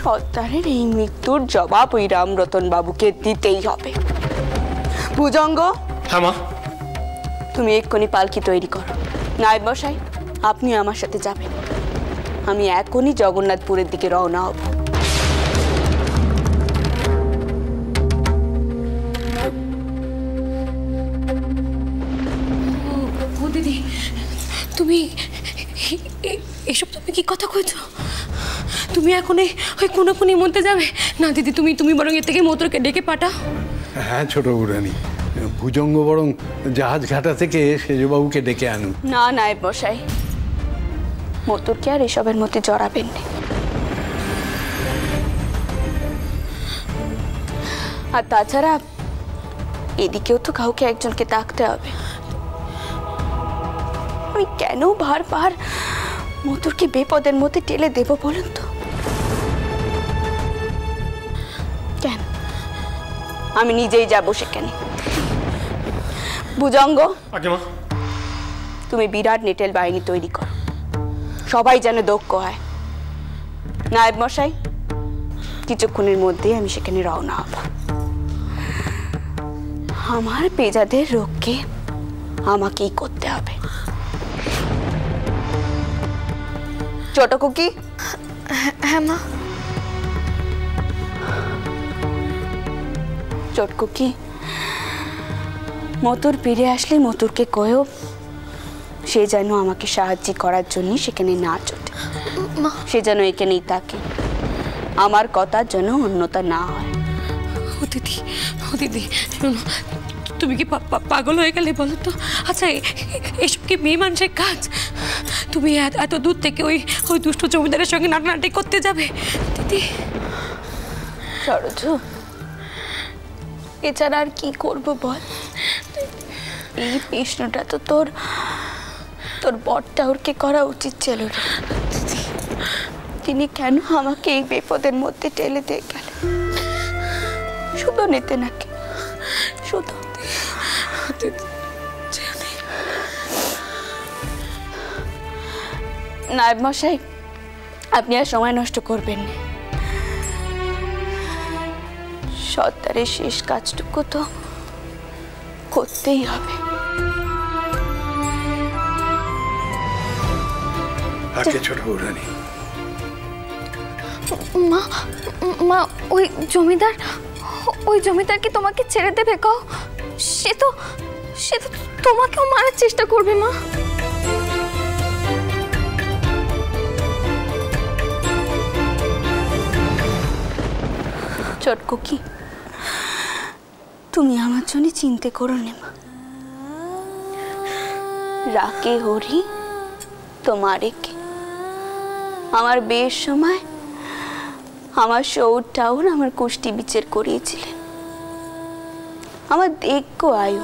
সর্দারের এই মৃত্যুর জবাব ওই রামরতন বাবুকে দিতেই হবে। ভুজঙ্গ, হ্যাঁ মা। তুমি এক্ষুনি পালকি তৈরি করো। নায়েব মশাই, আপনি আমার সাথে যাবেন। আমি এখনই জগন্নাথপুরের দিকে রওনা হব। দিদি, তুমি এসব তুমি কি কথা কইছো? তুমি এখন ওই কোনি মধ্যে যাবে না দিদি? তুমি বরং এর থেকে মোটরকে ডেকে পাঠাও। হ্যাঁ ছোট বুড়ানি, ভুজঙ্গ বরং জাহাজ ঘাটা থেকে সেজবাবুকে ডেকে আনুন। না নায়েব মশাই, মোটরকে আর এসবের মধ্যে জড়াবেন না। আর তাছাড়া এদিকেও তো কাউকে একজনকে ডাকতে হবে। আমি কেন বারবার মোটরকে বিপদের মধ্যে ঠেলে দেব বলুন তো? কেন? আমি নিজেই যাব সেখানে। ভুজঙ্গ, তুমি বিরাট নেটেল বাহিনী তৈরি করো, সবাই যেন দক্ষ হয়। নায়েব মশাই, কিছুক্ষণের মধ্যেই আমি সেখানে রওনা হব। আমার পেজাদের রক্ষে আমাকেই করতে হবে। ছোট কুকি। হ্যাঁ মা। ছোট কুকি, মোটর ফিরে আসলে মোটরকে কয়েও সে যেন আমাকে সাহায্য করার জন্য সেখানে না ছোটে, সে যেন এখানেই থাকে, আমার কথার যেন অন্যতা না হয়। ও দিদি শোনো, তুমি কি পাগল হয়ে গেলে বলো তো? আচ্ছা, এসব কি মেয়ে মানুষের কাজ? তুমি এত দূর থেকে ওই দুষ্ট জমিদারের সঙ্গে নাটানাটি করতে যাবে দিদি? সরজু, এছাড়া আর কি করব বল? এই প্রশ্নটা তো তোর বরটাউরকে করা উচিত ছিল রে। তিনি কেন আমাকে এই বিপদের মধ্যে ঠেলে দিয়ে গেলেন? শুধু নিতে নাকি? শুধু নায়েব মশাই, আপনি আর সময় নষ্ট করবেন না। সর্দারের শেষ কাজটুকু তো করতেই হবে। ছোট বুড়ানি, মা মা, ওই জমিদার কি তোমাকে ছেড়ে দেবে? কও, সে তো তোমাকেও মারার চেষ্টা করবে মা। চটকু কি, তুমি আমার জন্য চিন্তা করো না মা। রাকে হরি তোমারে কে, আমার বিয়ের সময় আমার শৌর টাউন আমার কুষ্টি বিচার করিয়েছিলেন। আমার দেখো আয়ু,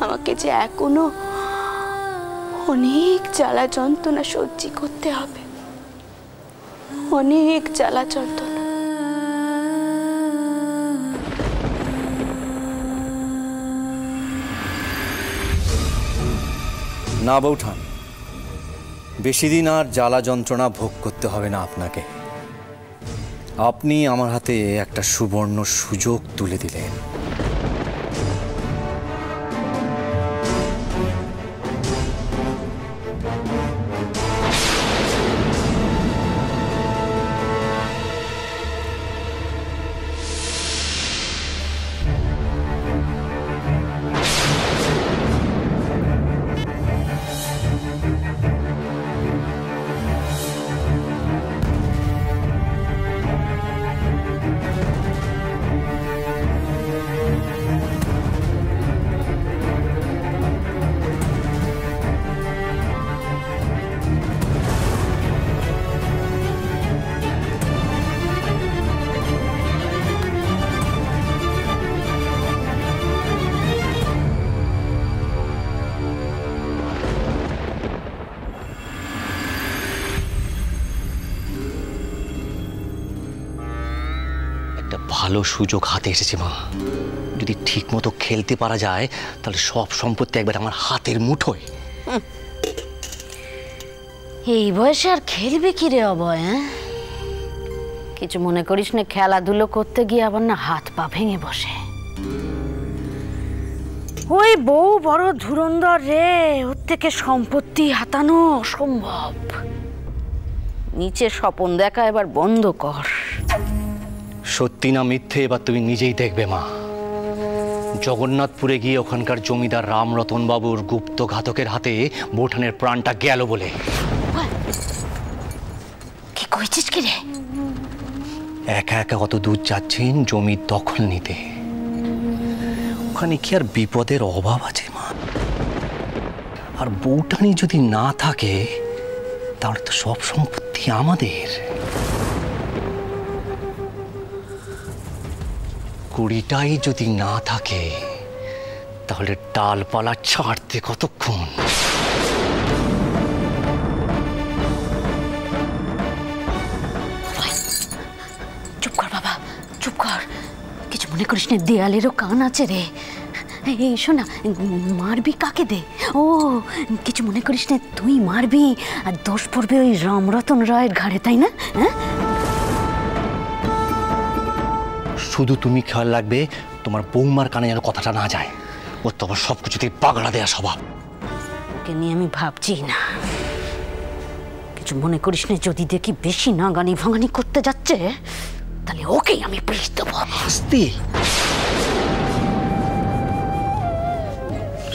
আমাকে যে এখনো অনেক জ্বালা যন্ত্রণা সহ্য করতে হবে, অনেক জ্বালা যন্ত্রণা। না বৌঠান, বেশি দিন আর জ্বালা যন্ত্রণা ভোগ করতে হবে না আপনাকে। আপনি আমার হাতে একটা সুবর্ণ সুযোগ তুলে দিলেন। ভালো সুযোগ হাতে এসেছে মা, যদি ঠিক মতো খেলতে পারা যায় তাহলে সব সম্পত্তি একবার আমার হাতের মুঠোয়। এই বয়সে আর খেলবে কি রে অভয়? কিছু মনে করিস না, খেলাধুলো করতে গিয়ে আবার না হাত পা ভেঙে বসে। ওই বউ বড় ধুরন্ধর রে, ওর থেকে সম্পত্তি হাতানো অসম্ভব। নিচে স্বপন দেখা এবার বন্ধ কর। সত্যি না মিথ্যে এবার তুমি নিজেই দেখবে মা। জগন্নাথপুরে গিয়ে ওখানকার জমিদার রামরতন বাবুর গুপ্ত ঘাতকের হাতে বৌঠানের প্রাণটা গেল বলে। কি কইছিস কি রে? একা একা কত দূর যাচ্ছেন জমি দখল নিতে। ওখানে কি আর বিপদের অভাব আছে মা? আর বৌঠানি যদি না থাকে তাহলে তো সব সম্পত্তি আমাদের। 20টাই যদি না থাকে তাহলে ডালপালা ছাড়তে কতক্ষণ? চুপ কর বাবা, চুপ কর। কিছু মনে করিস না, দেয়ালেরও কান আছে রে। এই শোনা, মারবি কাকে দে? ও কিছু মনে করিস না, তুই মারবি আর দোষ পড়বে ওই রামরতন রায়ের ঘাড়ে, তাই না? শুধু তুমি খেয়াল রাখবে তোমার বৌমার কানে যেন কথাটা না যায়। ও তোমার সব কিছুতেই পাগড়া দেয়া স্বভাব। ওকে নিয়ে আমি ভাবছি না। কিছু মনে করিস না, যদি দেখি বেশি নাগানি ভাঙানি করতে যাচ্ছে তাহলে ওকেই আমি পিষ দেবো। আস্তে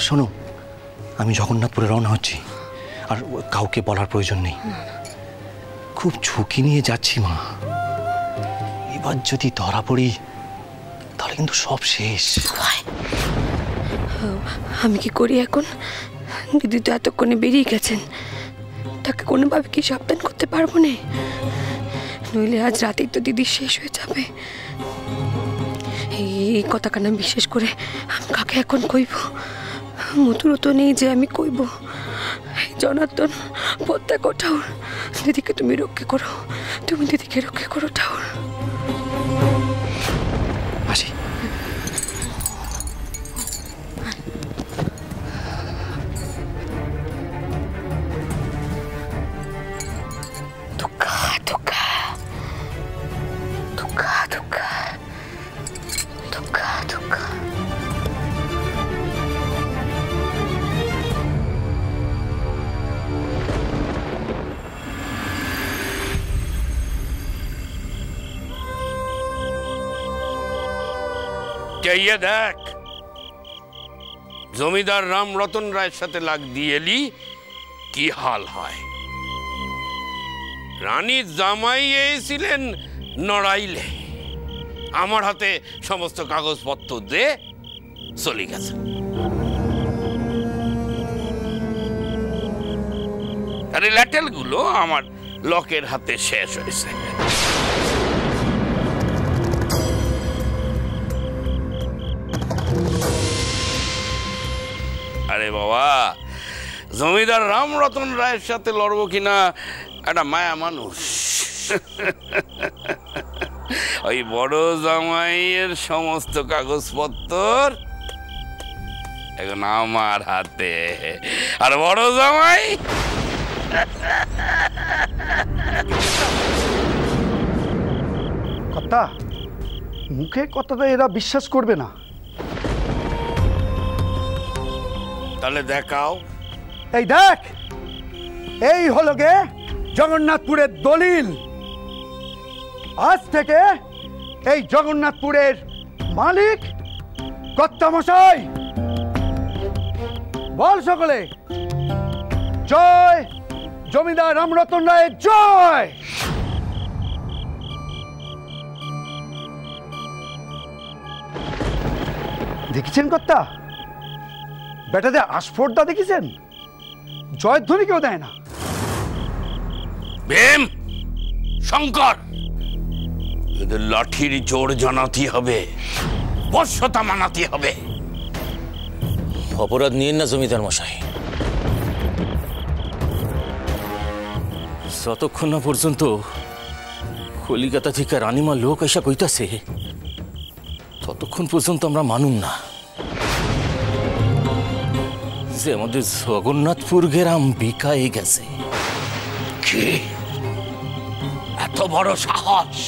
শোনো, আমি জগন্নাথপুরে রওনা হচ্ছি, আর কাউকে বলার প্রয়োজন নেই। খুব ঝুঁকি নিয়ে যাচ্ছি মা। এবার যদি ধরা পড়ি তাহলে কিন্তু সব শেষ। আমি কি করি এখন? দিদি তো এতক্ষণে বেরিয়ে গেছেন, তাকে কোনোভাবে কি সাবধান করতে পারবো না? নইলে আজ রাতেই তো দিদি শেষ হয়ে যাবে। এই কথা কানা বিশেষ করে আমি কাকে এখন কইব? মধুরও তো নেই যে আমি কইব। জনার্দন, প্রত্যেক ঠাউর, দিদিকে তুমি রক্ষা করো, তুমি দিদিকে রক্ষা করো ঠাউর। আসি। দুঃখা দুঃখা দুঃখা দুঃখা দুঃখা দুঃখা। চাইয়ে দেখ, জমিদার রামরতন রায়ের সাথে লাগ দিয়ে এলি কি হাল হয়। রানীর জামাই এসেছিলেন নড়াইলে, আমার হাতে সমস্ত কাগজপত্র দিয়ে চলে গেছে। আর এই ল্যাটেলগুলো আমার লকের হাতে শেষ হয়েছে। আরে বাবা, জমিদার রামরতন রায়ের সাথে লড়বো কিনা একটা মায়া মানুষ। ওই বড় জামাইয়ের সমস্ত কাগজপত্র এখন আমার হাতে, আর বড় জামাই কথা মুখে কথাটা এরা বিশ্বাস করবে না। তাহলে দেখাও। এই দেখ, এই হলো গে জগন্নাথপুরের দলিল। আজ থেকে এই জগন্নাথপুরের মালিক কর্তামশাই। বল সকলে, জয় জমিদার রামরতন রায়ের জয়। দেখেছেন কর্তা, বেটাদের আস্ফোর্টটা দেখেছেন? জয়ধ্বনি কেউ দেয় না। ভীম, শঙ্কর, এদের লাঠির জোর জানাতে হবে, বর্ষতা মানাতে হবে। অপরাধ নিয়েন না জমিদার মশাই। যতক্ষণ না পর্যন্ত কলিকাতা থেকে রানীমা লোক এসা কইতাছে ততক্ষণ পর্যন্ত আমরা মানুম না যে আমাদের জগন্নাথপুর গ্রাম বিকায়ে গেছে। কি এত বড় সাহস?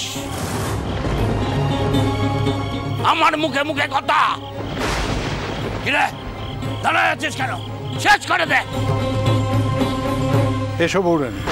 আমার মুখে মুখে কথা! কিরে দাঁড়ায় আছিস কেন? শেষ করে দে। এসো বৌরানী।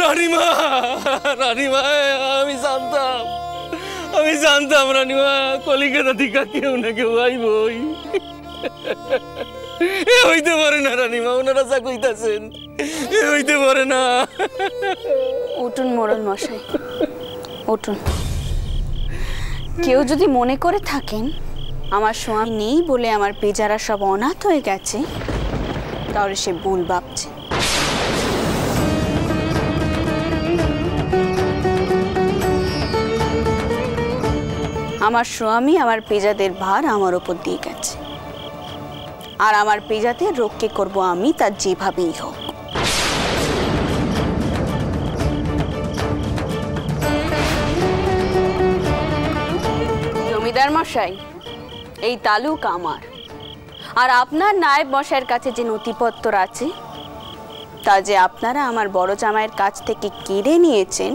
রানীমা, রানীমা, আমি জানতাম রানীমা কলিকাতা থেকে কেউ না কেউ আইবই। এ হইতে পারে না রানীমা, ওনারা যা কইতাছেন এ হইতে পারে না। উঠুন মোড়ল মশাই, উঠুন। কেউ যদি মনে করে থাকেন আমার স্বামী নেই বলে আমার পেজারা সব অনাথ হয়ে গেছে, তাহলে সে ভুল ভাবছে। আমার স্বামী আমার পেজাদের ভার আমার ওপর দিয়ে গেছে, আর আমার পেজাদের রক্ষে করব আমি, তার যেভাবেই হোক। জমিদার মশাই, এই তালুক আমার, আর আপনার নায়েব মশাইয়ের কাছে যে নথিপত্র আছে তা যে আপনারা আমার বড় জামাইয়ের কাছ থেকে কেড়ে নিয়েছেন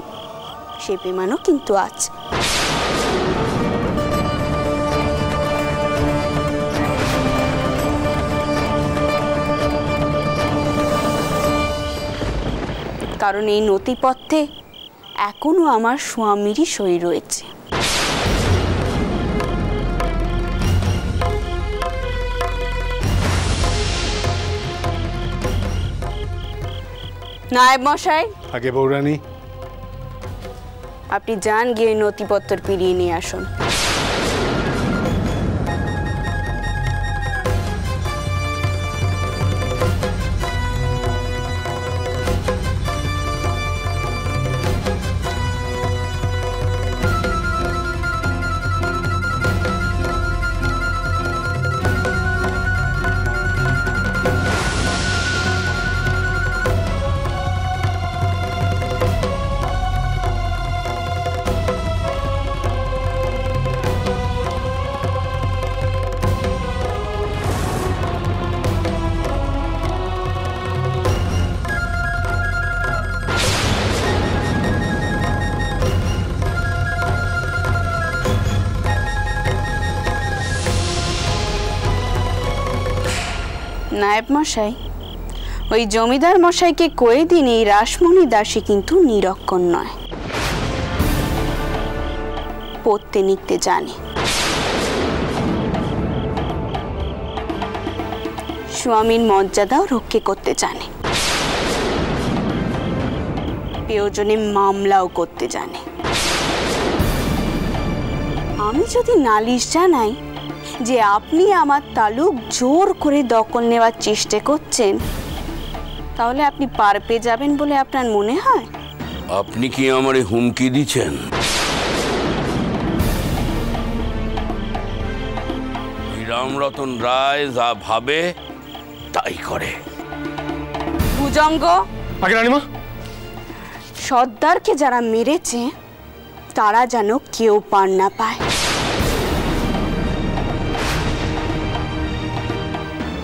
সে বেমানও কিন্তু আছে। কারণ এই নথিপত্রে এখনো আমার স্বামীরই সই রয়েছে। নায়েব মশাই, আগে বৌরানী, আপনি যান গিয়ে নথিপত্র ফিরিয়ে নিয়ে আসুন। নায়েব মশাই, ওই জমিদার মশাইকে কয়ে দিন এই রাসমণি দাসী কিন্তু নিরক্ষণ নয়, পড়তে লিখতে জানে। স্বামীর মর্যাদাও রক্ষা করতে জানে, প্রয়োজনে মামলাও করতে জানে। আমি যদি নালিশ জানাই যে আপনি আমার তালুক জোর করে দখল নেওয়ার চেষ্টা করছেন, তাহলে আপনি পার পেয়ে যাবেন বলে আপনার মনে হয়? আপনি কি আমারে হুমকি দিচ্ছেন? রামরতন রায় যা ভাবে তাই করে। ভুজঙ্গ, আগে রানীমা, সর্দারকে যারা মেরেছে তারা যেন কেউ পার না পায়।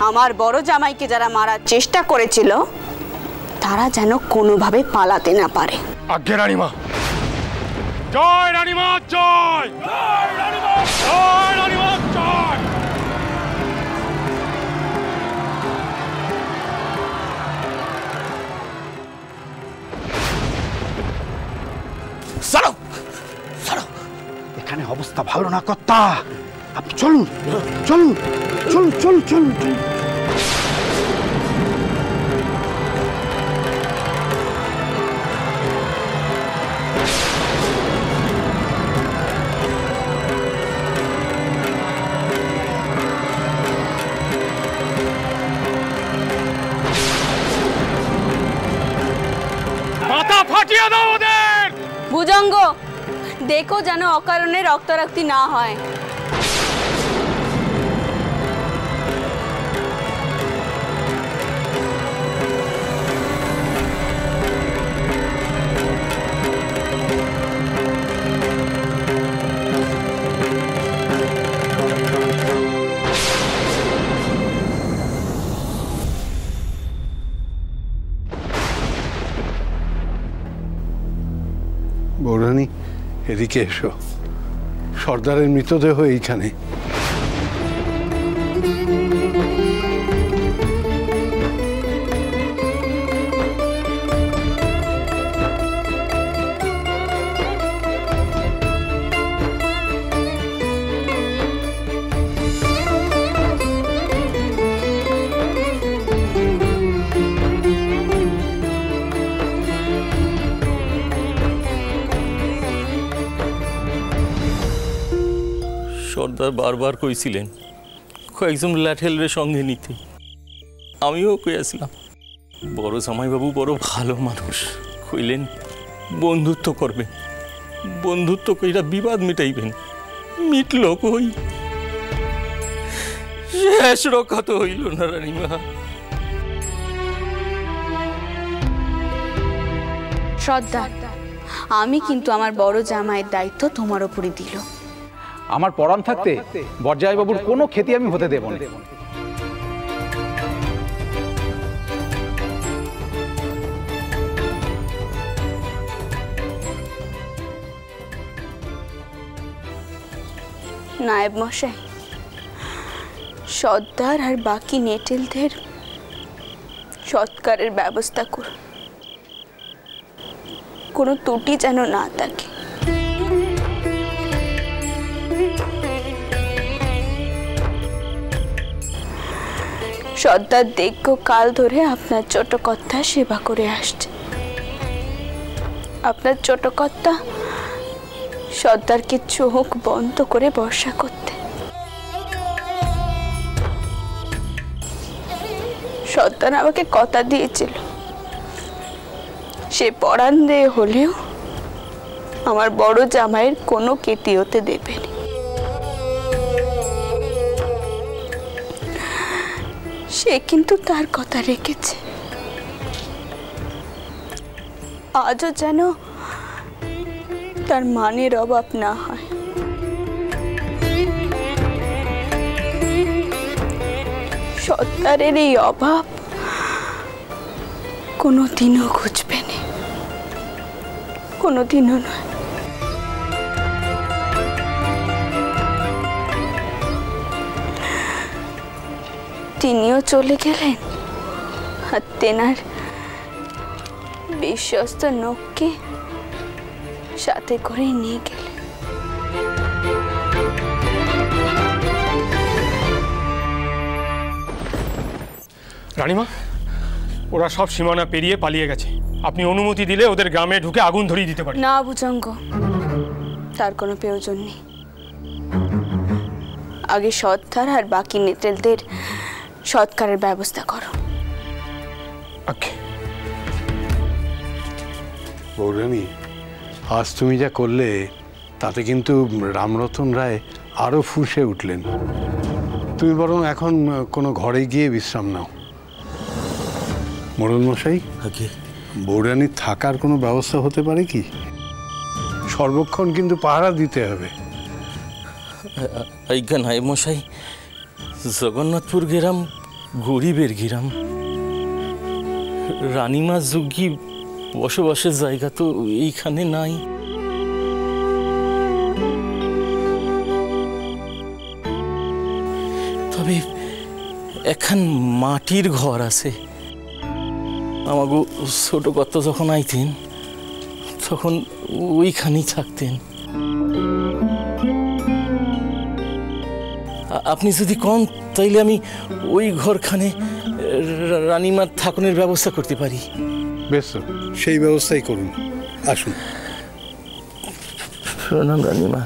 আমার বড় জামাইকে যারা মারার চেষ্টা করেছিল তারা যেন কোনোভাবে পালাতে না পারে। আগে রানীমা, জয় রানীমা, জয় জয় রানীমা, জয় রানীমা, জয়। চলো করো না কর্তা, আপনি চলুন চলুন চলুন চলুন চলুন চলুন। মাথা ফাটিয়ে দাও ওদের। ভুজঙ্গ, দেখো যেন অকারণে রক্তারক্তি না হয়। বৌরানী, এদিকে এসো। সর্দারের মৃতদেহ এইখানে। সর্দার বারবার কইছিলেন কয়েকজন ল্যাঠেলের সঙ্গে নিতে, আমিও কইয়াছিলাম। বড় জামাইবাবু বড় ভালো মানুষ, কইলেন বন্ধুত্ব করবেন, বন্ধুত্ব কইরা বিবাদ মিটাইবেন। মিটল কই? শেষ রক্ষা তো হইল না রানীমা। সর্দার, আমি কিন্তু আমার বড় জামাইয়ের দায়িত্ব তোমার উপরই দিল। আমার পরাণ থাকতে বরজামাইবাবুর কোনো ক্ষতি আমি হতে দেব না। নায়েব মশাই, সর্দার আর বাকি নেটেলদের সৎকারের ব্যবস্থা করুন, কোনো ত্রুটি যেন না থাকে। সর্দার দীর্ঘকাল ধরে আপনার ছোট কর্তা সেবা করে আসছে। আপনার ছোট কর্তা সর্দারকে চোখ বন্ধ করে বর্ষা করতে। সর্দার আমাকে কথা দিয়েছিল, সে পরাণ দিয়ে হলেও আমার বড় জামাইয়ের কোনো কেটি হতে দেবে না। সে কিন্তু তার কথা রেখেছে। আজও যেন তার মানের অভাব না হয়। সত্তারের এই অভাব কোনোদিনও ঘুচবে না, কোনোদিনও নয়। তিনিও চলে গেলেন আর তেনার বিশ্বস্ত নখকে সাথে করে নিয়ে গেলেন। রানীমা, ওরা সব সীমানা পেরিয়ে পালিয়ে গেছে। আপনি অনুমতি দিলে ওদের গ্রামে ঢুকে আগুন ধরিয়ে দিতে পারি। না ভুজঙ্গ, তার কোনো প্রয়োজন নেই। আগে সৎকার আর বাকি নেটেলদের সৎকারের ব্যবস্থা করো। বৌরানী, আজ তুমি যা করলে তাতে কিন্তু রামরতন রায় আরো ফুঁসে উঠলেন। তুমি বরং এখন কোনো ঘরে গিয়ে বিশ্রাম নাও। মোড়ল মশাই, বৌরানীর থাকার কোনো ব্যবস্থা হতে পারে কি? সর্বক্ষণ কিন্তু পাহারা দিতে হবে। আজ্ঞা নায়েব মশাই, জগন্নাথপুর গ্রাম গরিবের গ্রাম, রানীমা যোগ্যী বসবাসের জায়গা তো এইখানে নাই। তবে এখন মাটির ঘর আছে। আমাগো ছোট কর্তা যখন আইতেন তখন ওইখানেই থাকতেন। আপনি যদি কন তাইলে আমি ওই ঘরখানে রানীমার থাকনের ব্যবস্থা করতে পারি। বেশ, সেই ব্যবস্থাই করুন, আসুন। প্রণাম রানীমা।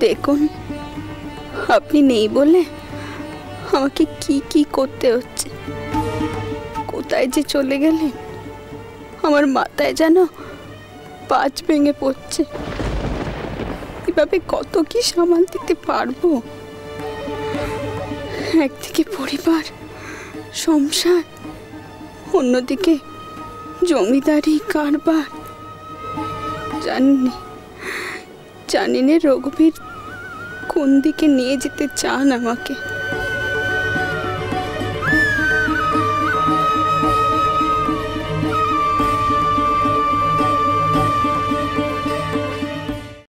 দেখুন, আপনি নেই বলে আমাকে কি কি করতে হচ্ছে। কোথায় যে চলে গেলেন, আমার মাথায় যেন পাঁচ ভেঙে পড়ছে। এভাবে কত কি সামাল দিতে পারবো? একদিকে পরিবার, সংসার, অন্যদিকে জমিদারি কারবার। জানি না রঘুবীর কোন দিকে নিয়ে যেতে চান আমাকে।